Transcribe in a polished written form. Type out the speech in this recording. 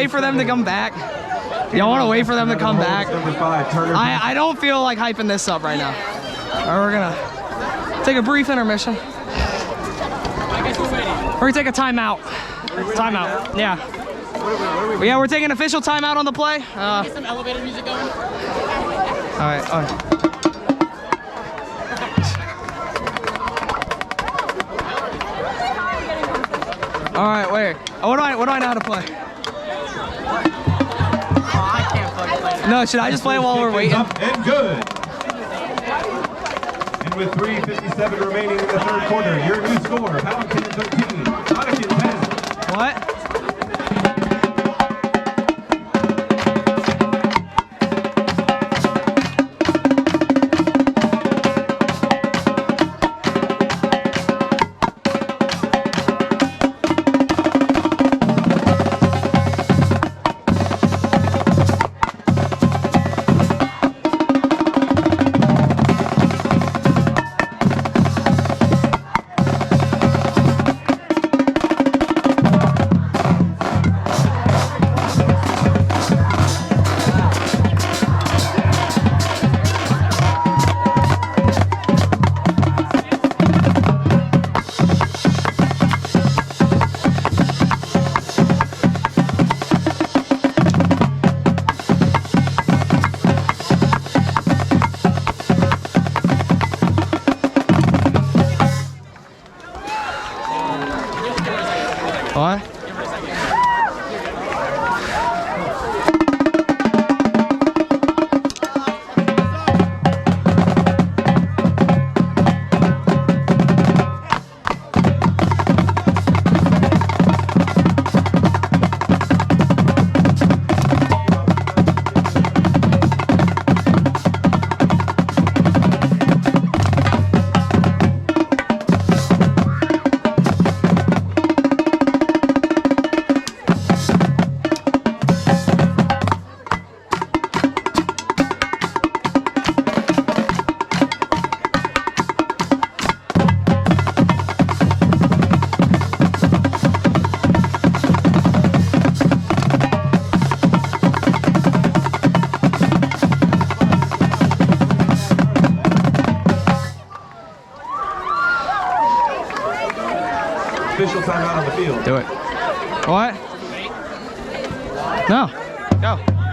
wait for them to come back? Y'all want to wait for them to come back? I don't feel like hyping this up right now. All right, we're gonna take a brief intermission. We're gonna take a timeout. Timeout. Yeah. Yeah, we're taking official timeout on the play. Get some elevator music going. All right. All right. All right, wait. Oh, what do I know how to play? I can't fucking play that. No, should I just play it while we're waiting? Up and good. And with 3:57 remaining in the third quarter, your new score: Palanquin 13, Maniacs 10. What? What? Official timeout on the field. Do it. What? No. Go.